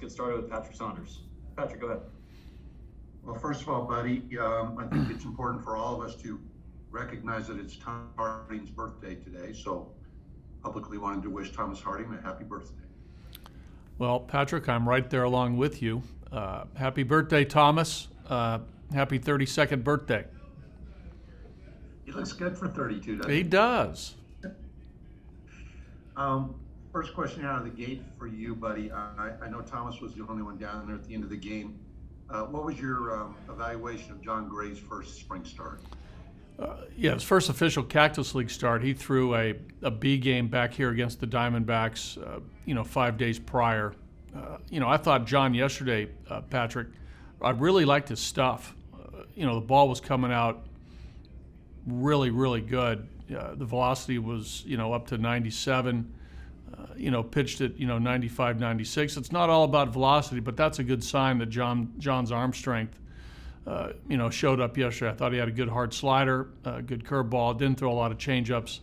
get started with Patrick Saunders. Patrick, go ahead. Well, first of all, buddy, I think it's important for all of us to recognize that it's Thomas Harding's birthday today. So publicly wanted to wish Thomas Harding a happy birthday. Well, Patrick, I'm right there along with you. Happy birthday, Thomas. Happy 32nd birthday. He looks good for 32, doesn't He does. First question out of the gate for you, buddy. I know Thomas was the only one down there at the end of the game. What was your evaluation of John Gray's first spring start? Yeah, his first official Cactus League start, he threw a B game back here against the Diamondbacks, 5 days prior. I thought John yesterday, Patrick, I really liked his stuff. The ball was coming out really, really good. The velocity was, up to 97. Pitched at 95, 96. It's not all about velocity, but that's a good sign that John's arm strength, showed up yesterday. I thought he had a good hard slider, good curveball. Didn't throw a lot of changeups.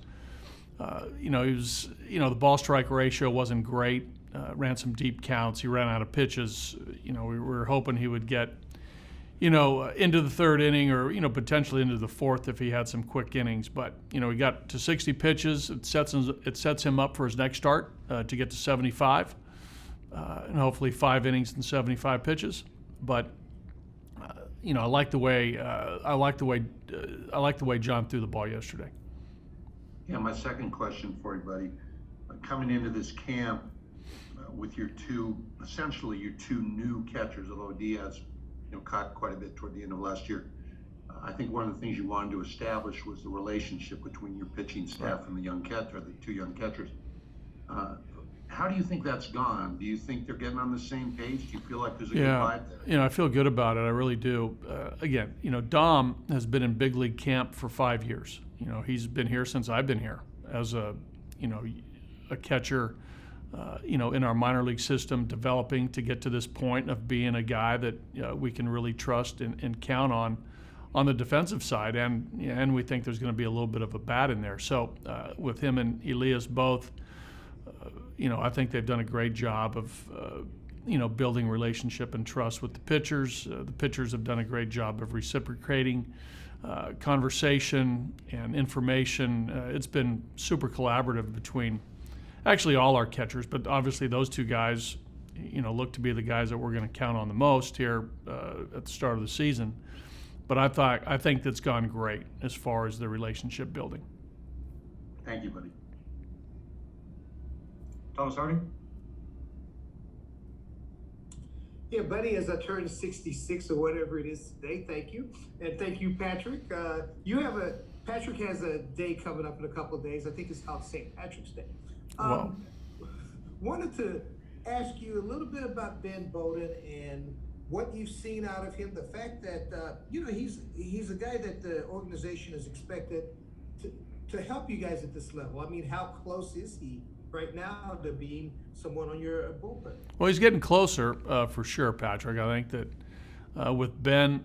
He was, the ball strike ratio wasn't great. Ran some deep counts. He ran out of pitches. We were hoping he would get, into the third inning or, potentially into the fourth if he had some quick innings. But, he got to 60 pitches. It sets him up for his next start to get to 75, and hopefully 5 innings and 75 pitches. But, I like the way John threw the ball yesterday. Yeah, my second question for you, buddy. Coming into this camp with essentially your two new catchers, although Diaz caught quite a bit toward the end of last year. I think one of the things you wanted to establish was the relationship between your pitching staff and the two young catchers. How do you think that's gone? Do you think they're getting on the same page? Do you feel like there's a good vibe there? I feel good about it. I really do. Again, Dom has been in big league camp for 5 years. He's been here since I've been here as a catcher. In our minor league system, developing to get to this point of being a guy that we can really trust and count on the defensive side, and we think there's going to be a little bit of a bat in there. So with him and Elias both, I think they've done a great job of building relationship and trust with the pitchers. The pitchers have done a great job of reciprocating conversation and information. It's been super collaborative between actually all our catchers, but obviously those two guys, look to be the guys that we're going to count on the most here at the start of the season. But I think that's gone great as far as the relationship building. Thank you, buddy. Thomas Harding? Yeah, buddy, as I turn 66 or whatever it is today, thank you. And thank you, Patrick. Patrick has a day coming up in a couple of days. I think it's called St. Patrick's Day. Wanted to ask you a little bit about Ben Bowden and what you've seen out of him. The fact that he's a guy that the organization is expected to help you guys at this level. I mean, how close is he right now to being someone on your bullpen? Well, he's getting closer for sure, Patrick. I think that with Ben,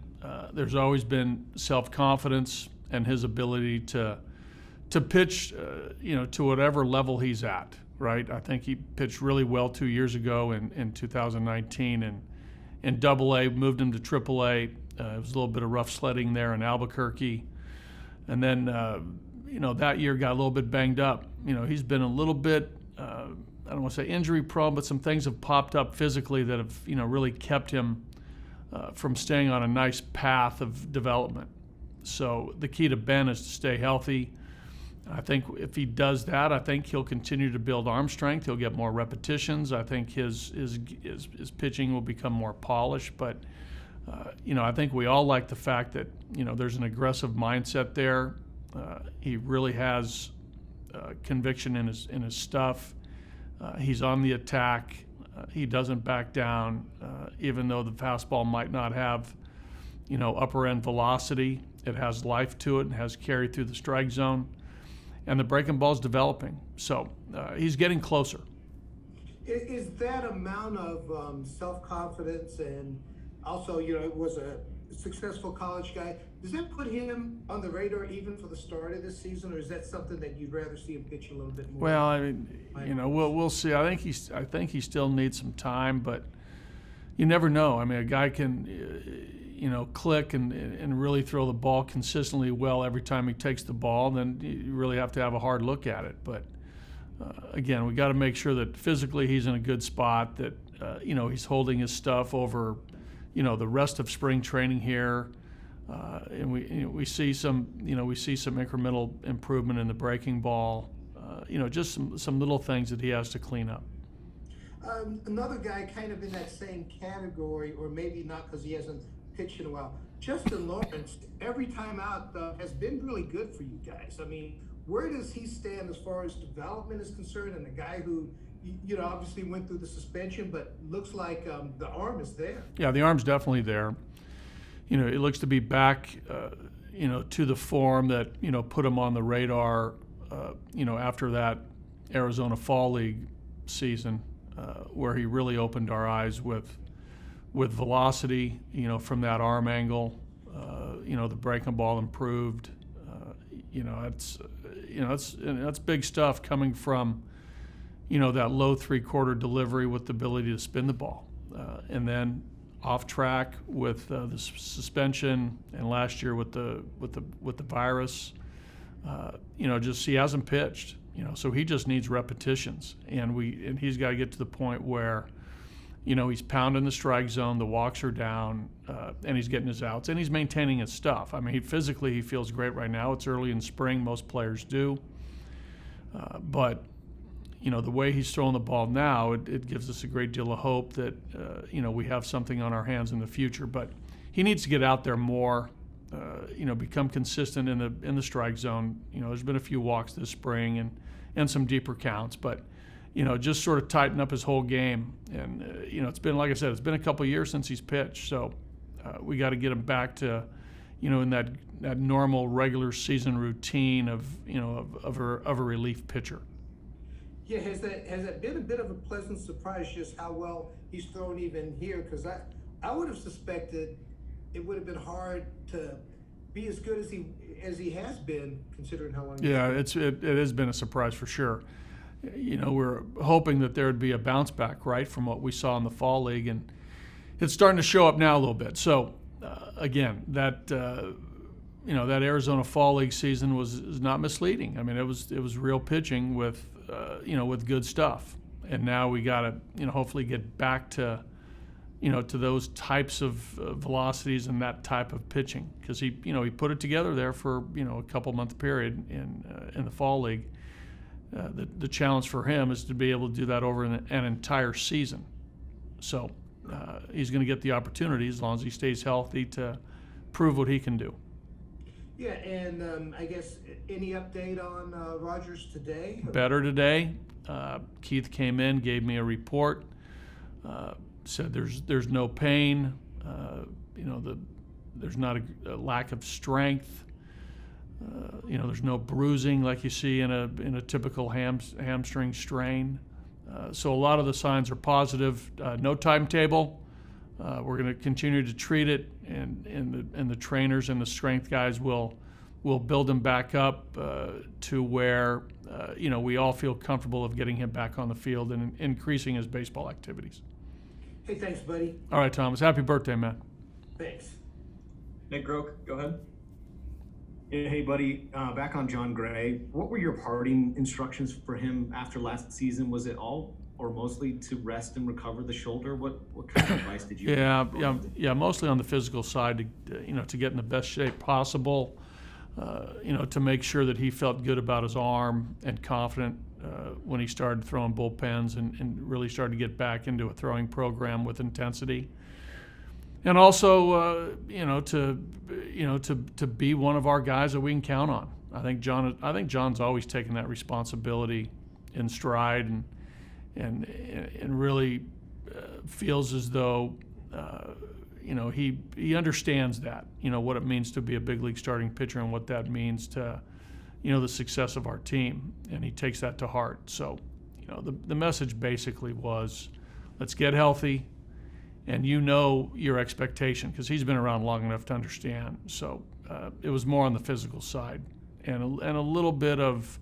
there's always been self-confidence and his ability to pitch, to whatever level he's at, right? I think he pitched really well 2 years ago in 2019, and in Double-A, moved him to Triple-A. It was a little bit of rough sledding there in Albuquerque, and then that year got a little bit banged up. He's been a little bit, I don't want to say injury prone, but some things have popped up physically that have really kept him from staying on a nice path of development. So the key to Ben is to stay healthy. I think if he does that, I think he'll continue to build arm strength. He'll get more repetitions. I think his pitching will become more polished. But I think we all like the fact that there's an aggressive mindset there. He really has conviction in his stuff. He's on the attack. He doesn't back down, even though the fastball might not have upper end velocity. It has life to it and has carry through the strike zone. And the breaking ball's developing. So he's getting closer. Is that amount of self-confidence, and also, was a successful college guy, does that put him on the radar even for the start of this season, or is that something that you'd rather see him pitch a little bit more? Well, I mean, we'll see. I think he still needs some time, but you never know. I mean, a guy can, click and really throw the ball consistently well every time he takes the ball. Then you really have to have a hard look at it. But again, we got to make sure that physically he's in a good spot. That he's holding his stuff over, the rest of spring training here. And we see some incremental improvement in the breaking ball. Just some little things that he has to clean up. Another guy kind of in that same category, or maybe not because he hasn't pitched in a while. Justin Lawrence, every time out, has been really good for you guys. I mean, where does he stand as far as development is concerned? And the guy who, obviously went through the suspension, but looks like the arm is there. Yeah, the arm's definitely there. It looks to be back, to the form that, put him on the radar, after that Arizona Fall League season, where he really opened our eyes with velocity, from that arm angle. The breaking ball improved. That's big stuff coming from, that low three-quarter delivery with the ability to spin the ball, and then off track with the suspension, and last year with the virus. Just he hasn't pitched. So he just needs repetitions, and he's got to get to the point where, he's pounding the strike zone, the walks are down, and he's getting his outs, and he's maintaining his stuff. I mean, he feels great right now. It's early in spring, most players do, but the way he's throwing the ball now, it gives us a great deal of hope that we have something on our hands in the future. But he needs to get out there more. Become consistent in the strike zone. There's been a few walks this spring and some deeper counts, but just sort of tighten up his whole game. And it's been, like I said, it's been a couple of years since he's pitched, so we got to get him back to in that normal regular season routine of a relief pitcher. Yeah, has that been a bit of a pleasant surprise just how well he's thrown even here? Because I would have suspected it would have been hard to be as good as he has been, considering how long. Yeah, it has been a surprise for sure. We're hoping that there would be a bounce back, right, from what we saw in the fall league, and it's starting to show up now a little bit. So again, that Arizona Fall League season is not misleading. I mean, it was real pitching with good stuff, and now we got to hopefully get back to to those types of velocities and that type of pitching, because he put it together there for a couple month period in the fall league. The challenge for him is to be able to do that over an entire season. So he's going to get the opportunity as long as he stays healthy to prove what he can do. Yeah, and I guess any update on Rogers today? Better today. Keith came in, gave me a report. Said there's no pain. There's not a lack of strength. There's no bruising like you see in a typical hamstring strain. So a lot of the signs are positive. No timetable. We're going to continue to treat it, and the trainers and the strength guys will build him back up to where we all feel comfortable of getting him back on the field and increasing his baseball activities. Hey, thanks, buddy. All right, Thomas. Happy birthday, man. Thanks. Nick Groke, go ahead. Yeah, hey, buddy. Back on John Gray. What were your parting instructions for him after last season? Was it all or mostly to rest and recover the shoulder? What kind of advice did you? Yeah. Mostly on the physical side, to get in the best shape possible. To make sure that he felt good about his arm and confident when he started throwing bullpens and really started to get back into a throwing program with intensity. And also, to be one of our guys that we can count on. I think John's always taken that responsibility in stride and really feels as though he understands that, what it means to be a big league starting pitcher and what that means to the success of our team, and he takes that to heart. So the message basically was, let's get healthy, and your expectation, because he's been around long enough to understand. So it was more on the physical side, and a little bit of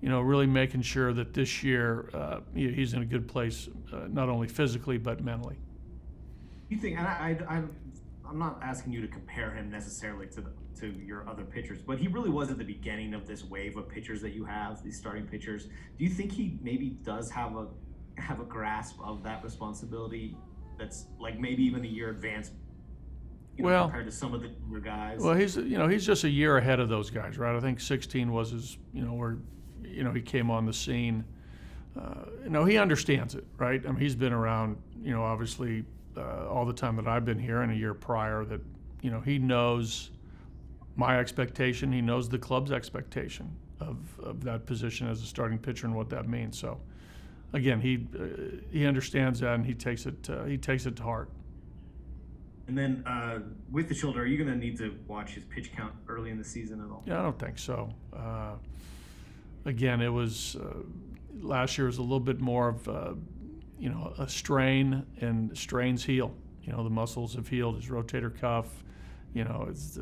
really making sure that this year he's in a good place, not only physically but mentally. you think, and I'm not asking you to compare him necessarily to your other pitchers, but he really was at the beginning of this wave of pitchers that you have, these starting pitchers. Do you think he maybe does have a grasp of that responsibility that's like maybe even a year advanced, compared to some of the newer guys? Well, he's just a year ahead of those guys, right? I think 16 was his, where, he came on the scene. He understands it, right? I mean, he's been around, obviously all the time that I've been here and a year prior that, he knows my expectation. He knows the club's expectation of that position as a starting pitcher and what that means. So, again, he understands that and he takes it to heart. And then with the shoulder, are you going to need to watch his pitch count early in the season at all? Yeah, I don't think so. Again, it was last year was a little bit more of a strain, and strains heal. The muscles have healed. His rotator cuff, it's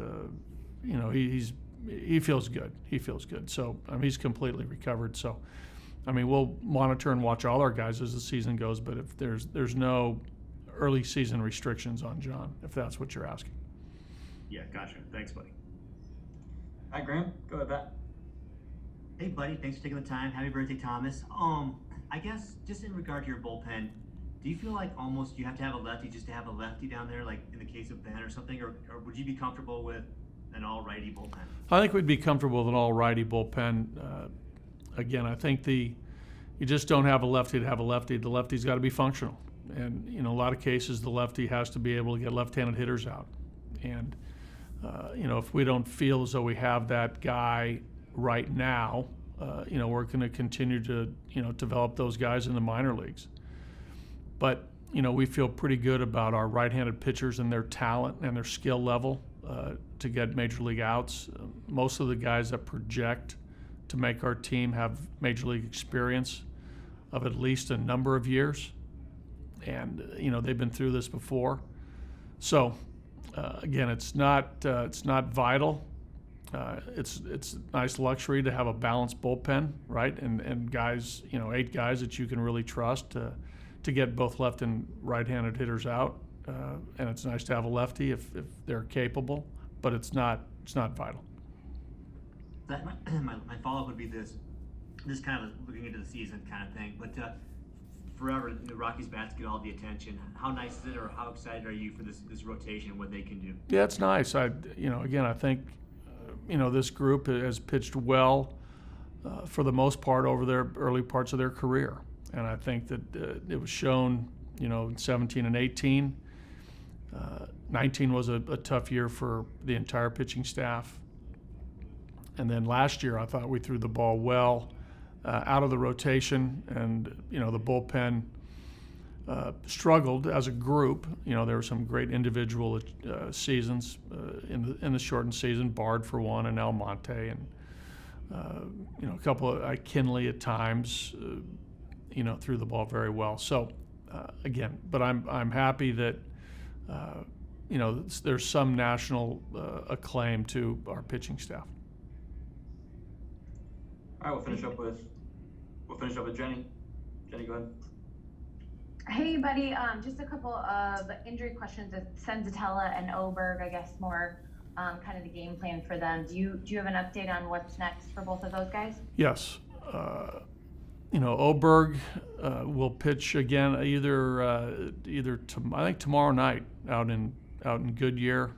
he feels good. He feels good. So he's completely recovered. So we'll monitor and watch all our guys as the season goes. But if there's no early season restrictions on John, if that's what you're asking. Yeah, gotcha. Thanks, buddy. Hi, Graham. Go ahead, Pat. Hey, buddy. Thanks for taking the time. Happy birthday, Thomas. I guess just in regard to your bullpen, do you feel like almost you have to have a lefty just to have a lefty down there, like in the case of Ben or something, or would you be comfortable with an all-righty bullpen? I think we'd be comfortable with an all-righty bullpen. Again, I think you just don't have a lefty to have a lefty. The lefty's got to be functional. And, in a lot of cases, the lefty has to be able to get left-handed hitters out. And, if we don't feel as though we have that guy right now, we're going to continue to, develop those guys in the minor leagues. But, we feel pretty good about our right-handed pitchers and their talent and their skill level to get major league outs. Most of the guys that project to make our team have major league experience of at least a number of years. And, they've been through this before. So, again, it's not vital. It's a nice luxury to have a balanced bullpen, right? And guys, 8 guys that you can really trust to get both left and right-handed hitters out. And it's nice to have a lefty if they're capable, but it's not vital. My follow-up would be this kind of looking into the season kind of thing, but forever the Rockies bats get all the attention. How nice is it, or how excited are you for this rotation and what they can do? Yeah, it's nice. I think this group has pitched well for the most part over their early parts of their career, and I think that it was shown in 17 and 18. 19 was a tough year for the entire pitching staff, and then last year I thought we threw the ball well out of the rotation, and the bullpen struggled as a group. There were some great individual seasons in the shortened season. Bard for one, and Almonte, and a couple of Kinley at times. Threw the ball very well. So again, but I'm happy that there's some national acclaim to our pitching staff. All right, we'll finish up with Jenny. Jenny, go ahead. Hey, buddy. Just a couple of injury questions with Senzatella and Oberg. I guess more kind of the game plan for them. Do you have an update on what's next for both of those guys? Yes. Oberg will pitch again either I think tomorrow night out in Goodyear.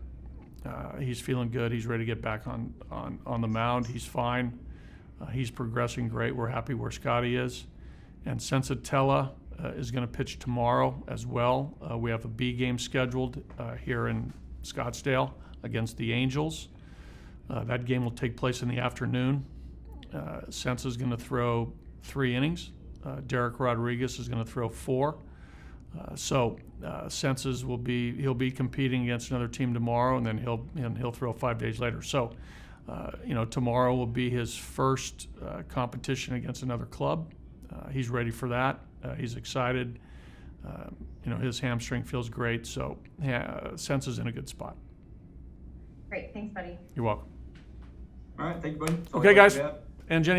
He's feeling good. He's ready to get back on the mound. He's fine. He's progressing great. We're happy where Scotty is. And Senzatella is going to pitch tomorrow as well. We have a B game scheduled here in Scottsdale against the Angels. That game will take place in the afternoon. Senza is going to throw 3 innings. Derek Rodriguez is going to throw 4. So Sensa's he'll be competing against another team tomorrow, and then he'll throw 5 days later. So tomorrow will be his first competition against another club. He's ready for that. He's excited. His hamstring feels great. So Sensa's in a good spot. Great. Thanks, buddy. You're welcome. All right, thank you, buddy. Okay, guys. And Jenny.